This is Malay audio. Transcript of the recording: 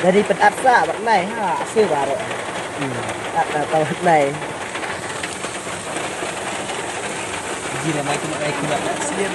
Dari pedapsa bak nai ha hasil baru. Tak tahu nai. Ji ramai tu nak naik kuda nak sien.